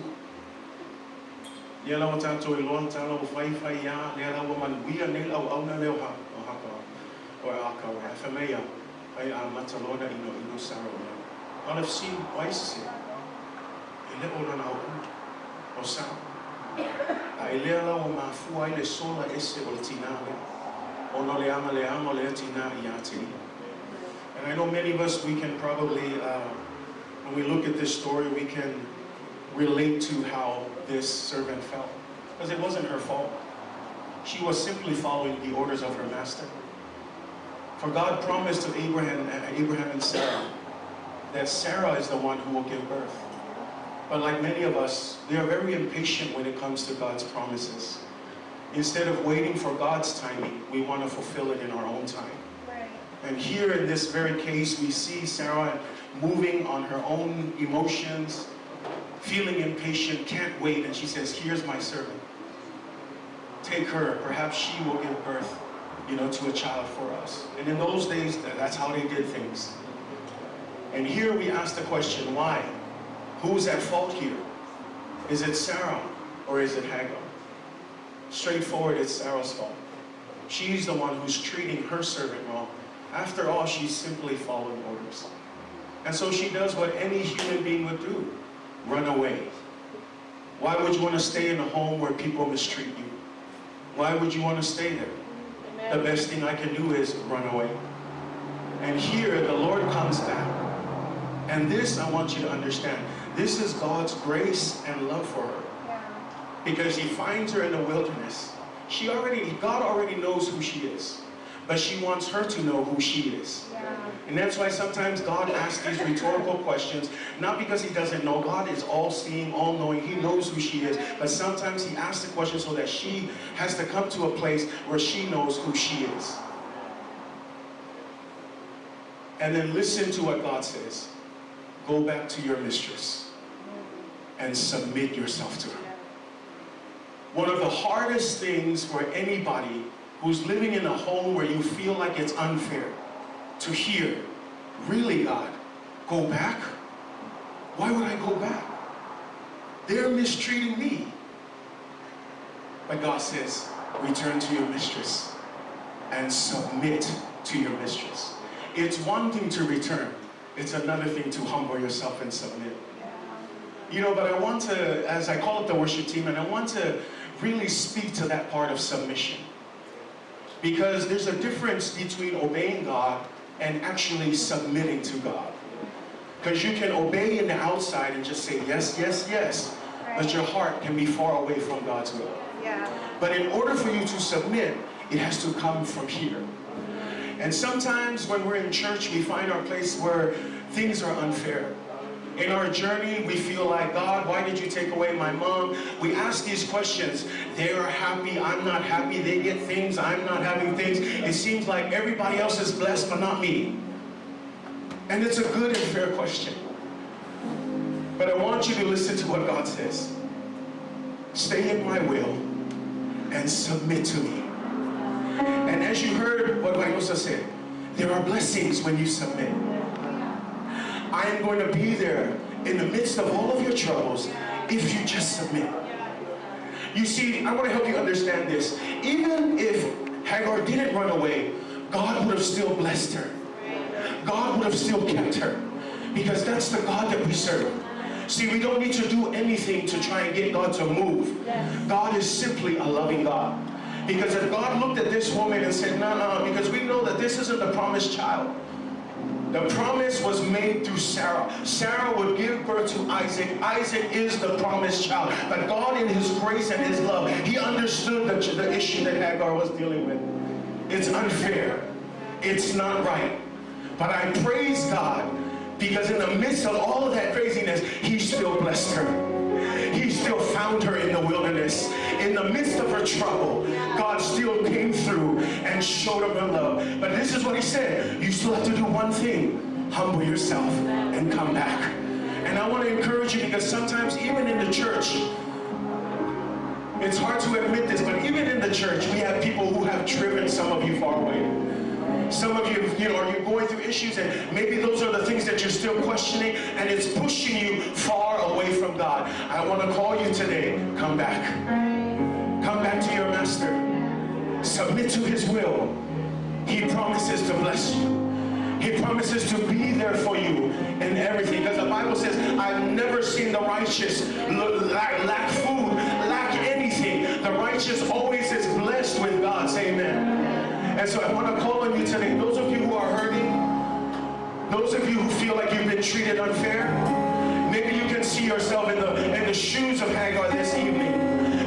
Ia lawa tātou i loa tāla o whai ia, lea lawa manuia nei lau auna leo haka o e aka o e whamea ai a matalona ino sara o lea. I've seen waise i le o rana o sa. A i lea lawa mafua i le sola ese o le tina lea. And I know many of us, we can probably, when we look at this story, we can relate to how this servant felt. Because it wasn't her fault. She was simply following the orders of her master. For God promised to Abraham and Sarah that Sarah is the one who will give birth. But like many of us, we are very impatient when it comes to God's promises. Instead of waiting for God's timing, we want to fulfill it in our own time. Right. And here in this very case, we see Sarah moving on her own emotions, feeling impatient, can't wait, and she says, here's my servant. Take her, perhaps she will give birth, to a child for us. And in those days, that's how they did things. And here we ask the question, why? Who's at fault here? Is it Sarah or is it Hagar? Straightforward, it's Sarah's fault. She's the one who's treating her servant wrong. After all, she's simply following orders. And so she does what any human being would do, run away. Why would you want to stay in a home where people mistreat you? Why would you want to stay there? The best thing I can do is run away. And here, the Lord comes back. And this, I want you to understand, this is God's grace and love for her. Because he finds her in the wilderness. God already knows who she is. But she wants her to know who she is. And that's why sometimes God asks these rhetorical questions, not because he doesn't know. God is all-seeing, all-knowing. He knows who she is. But sometimes he asks the question so that she has to come to a place where she knows who she is. And then listen to what God says. Go back to your mistress and submit yourself to her. One of the hardest things for anybody who's living in a home where you feel like it's unfair to hear, really, God, go back? Why would I go back? They're mistreating me. But God says, return to your mistress and submit to your mistress. It's one thing to return. It's another thing to humble yourself and submit. But I want to, as I call it the worship team, and I want to really speak to that part of submission. Because there's a difference between obeying God and actually submitting to God. Because you can obey in the outside and just say yes, yes, yes. But your heart can be far away from God's will. But in order for you to submit, it has to come from here. And sometimes when we're in church, we find our place where things are unfair. In our journey, we feel like, God, why did you take away my mom? We ask these questions. They are happy, I'm not happy. They get things, I'm not having things. It seems like everybody else is blessed, but not me. And it's a good and fair question. But I want you to listen to what God says. Stay in my will and submit to me. And as you heard what Vayosa said, there are blessings when you submit. I am going to be there in the midst of all of your troubles if you just submit. You see, I want to help you understand this. Even if Hagar didn't run away, God would have still blessed her. God would have still kept her. Because that's the God that we serve. See, we don't need to do anything to try and get God to move. God is simply a loving God. Because if God looked at this woman and said, no, because we know that this isn't the promised child. The promise was made through Sarah. Sarah would give birth to Isaac. Isaac is the promised child. But God, in his grace and his love, he understood the issue that Hagar was dealing with. It's unfair. It's not right. But I praise God because in the midst of all of that craziness, he still blessed her. He still found her in the wilderness. In the midst of her trouble, God still came through and showed her her love. But this is what he said. You still have to do one thing. Humble yourself and come back. And I want to encourage you because sometimes even in the church, it's hard to admit this, but even in the church, we have people who have driven some of you far away. Some of you, are you going through issues and maybe those are the things that you're still questioning and it's pushing you far away from God. I want to call you today. Come back. Come back to your master. Submit to his will. He promises to bless you. He promises to be there for you in everything. Because the Bible says, I've never seen the righteous lack food, lack anything. The righteous always is blessed with God. Say amen. And so I want to call on you today. Those of you who are hurting, those of you who feel like you've been treated unfair, maybe you can see yourself in the shoes of Hagar this evening.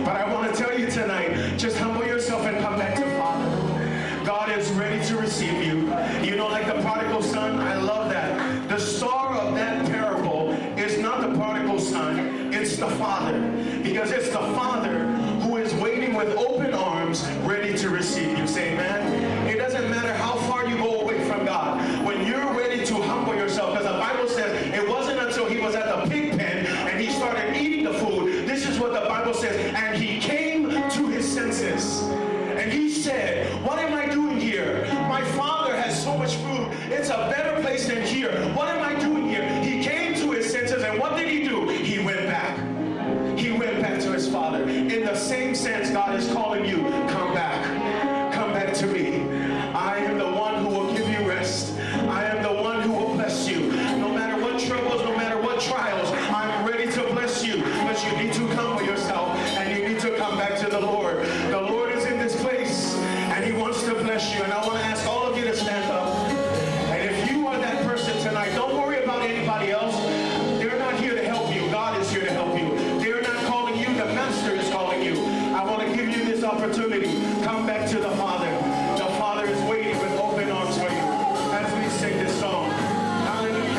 But I want to tell you tonight, just humble yourself and come back to Father. God is ready to receive you. You know, like the prodigal son, I love that. The star of that parable is not the prodigal son, it's the father. Because it's the father who is waiting with open arms, ready to receive you. Say amen. It doesn't matter how far you go away from God. When you're ready to humble yourself, because the Bible says it wasn't until he was at the pig pen and he started eating the food. This is what the Bible says. And he came to his senses. And he said, what am I doing here? My father has so much food. It's a better place than here. What am I doing here? He came to his senses, and what did he do? He went back. He went back to his father. In the same sense, God is calling you, come back. Come back to me. I am the one who will give you rest. I am the one who will bless you. No matter what troubles, no matter what trials, I'm ready to bless you. But you need to humble yourself, and you need to come back to the Lord. The Lord is in this place, and he wants to bless you. And I want to ask all of you to stand up. And if you are that person tonight, don't worry about anybody else. They're not here to help you. God is here to help you. They're not calling you. The Master is calling you. I want to give you this opportunity. Come back to the Father. The Father is waiting with open arms for you as we sing this song. Hallelujah.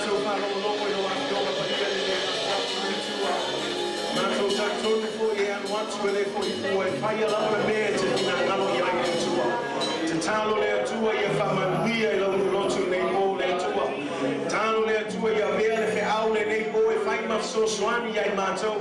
mātou whanau loko i loa ki ola pa ia ni e whatu ni tua. Mātou tātonu fo e anu atu e le fo i fua e whai alawa mea te hina ngalo i ai le tua. Te tālo le atua i a whamanuia i lau lotu nei mō le atua. Tālo le atua i a mea le whiau le nei mō e whai masosoani i ai mātou.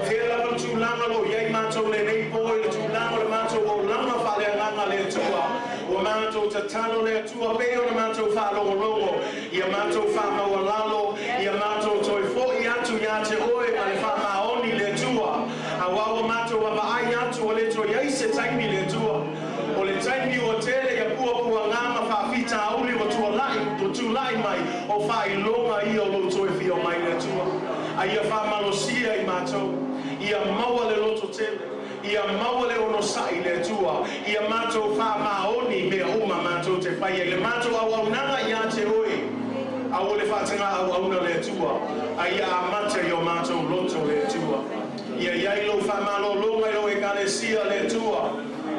Whia lawa tūlanga lo i ai mātou le nei mō e le tūlanga le mātou o lama whale anganga le atua. O mātou ta tālo le atua peo na mātou whalongolongo. I a mātou whamau lalo, i a mātou toi fo i atu i a te oe ma le whamaoni le atua. A wawa mātou a ai atu o le toi eise taimi le atua. O le taimi o tele ia pua ngama whawhita auli o tūlai mai o whai longa i o loto e whio mai le tua. A ia whamalosia i mātou, ia maua le loto tele, ia maua le ono sai le tua, ia mātou whamaoni mea uma mātou te whai e le mātou au au nanga i a te oe. A o le whātanga au auna le tua, a ia amata i o mātou loto le tua. Ia iailo whamalo longa i o e kalesia le tua.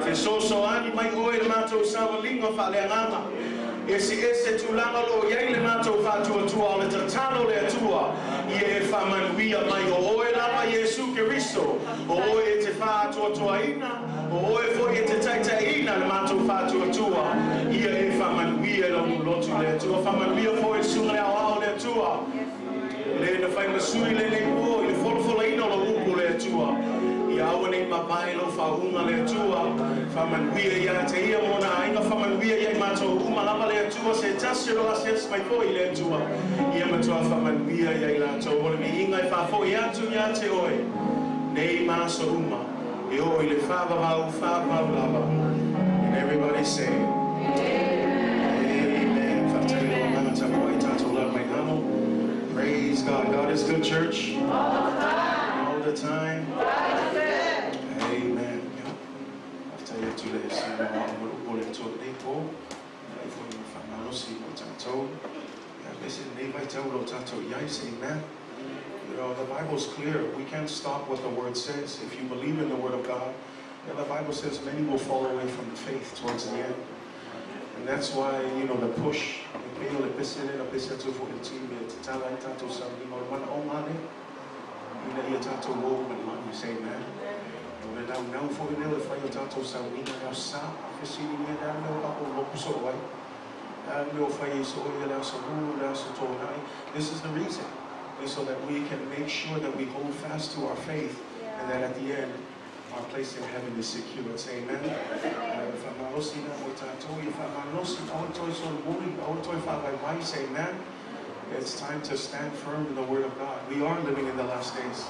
Te soso ani mai oe le mātou sawalinga whale anganga. Ese tūlanga lo iai le mātou whātua tua o le tatano le atua. Ia e whamanuia mai o oe lama Iesu Keristo. O oe e te whātua tua ina. O oe fo e te taita ina le mātou whātua tua. Ia e whamanuia lo lotu le atua. Whamanuia fo e sunga au ao le atua. Le na whai masui le nei po i le wholofola ina lo upu le atua. Ia awa nei mapai lo whaunga le atua. Whamanuia ia te ia mona ainga whamanuia ia mātou umalama le atua se tasi lo asias mai fo i le atua. Ia matua whamanuia ia i lātou. Ole mi inga i whafo i atu ia te oe. Nei māsa uma. E oe le whawawau lava. And everybody say, Amen. Whatelu o mana tapu ai tātou lau mai hamo. Praise God. God is good, church. All the time. Amen. After you two days, you know, I'm going to talk people. If we find out, see what I'm told. Listen, anybody tell what I'm told? Yes, amen. You know, the Bible's clear. We can't stop what the Word says. If you believe in the Word of God, and the Bible says many will fall away from the faith towards the end. And that's why, you know, the push. You say, man. Now for the middle, if I tato sa wina now sa, fascini niya na ako lopuso way. No fay so yala sa mula sa tonai. This is the reason, so that we can make sure that we hold fast to our faith, and that at the end, our place in heaven is secure. Say amen. If I'm malosi na mo tato, if I'm malosi, I want to so morning, I want to say amen. It's time to stand firm in the Word of God. We are living in the last days.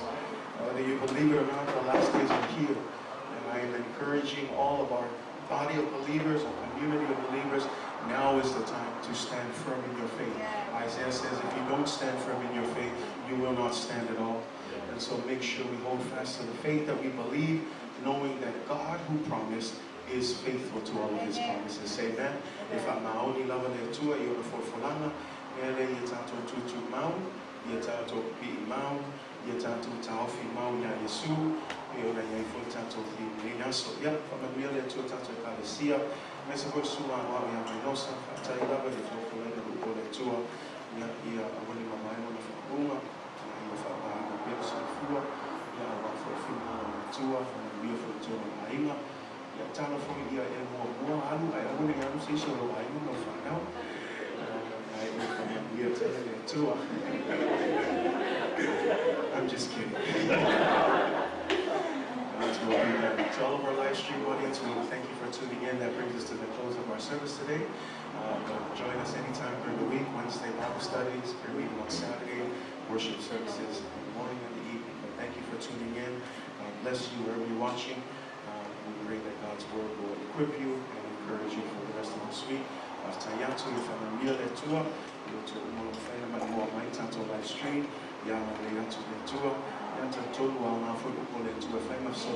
Whether you believe it or not, the last days are here. And I am encouraging all of our body of believers, our community of believers, now is the time to stand firm in your faith. Isaiah says, if you don't stand firm in your faith, you will not stand at all. And so make sure we hold fast to the faith that we believe, knowing that God who promised is faithful to all of His promises. Say amen. If I'm only loving the tua, you're the forfolana, ele yetato tutu mau, yetato pi mau, yetato taofi mau ya Yesu, yona yaifo tato fi linaso ya, familia le tua tato kalesia, mesa por suma wa ya menosa, fata ilava de forfolana lupo le tua, ya ia awani mamai na fabunga, ya faba na pelo sa fua, ya wa forfina na tua, familia for tua ainga, ya tano fo ia e mo alu ai awani ya se se lo ai no fa now. I'm just kidding. To all of our live stream audience, we thank you for tuning in. That brings us to the close of our service today. Join us anytime during the week, Wednesday Bible studies, prayer meeting on Saturday, worship services in the morning and the evening. But thank you for tuning in. Bless you wherever you're watching. We pray that God's word will equip you and encourage you for the rest of this week. Tayato y familia le tua, yo to mo faina ma mo mai tanto live stream, ya ma le tanto le tua, ya tanto wa na fo ko le tua faina so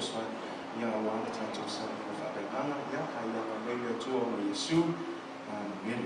ya wa tanto sa fa de ana, ya ya ma le tua mo Yesu, amen.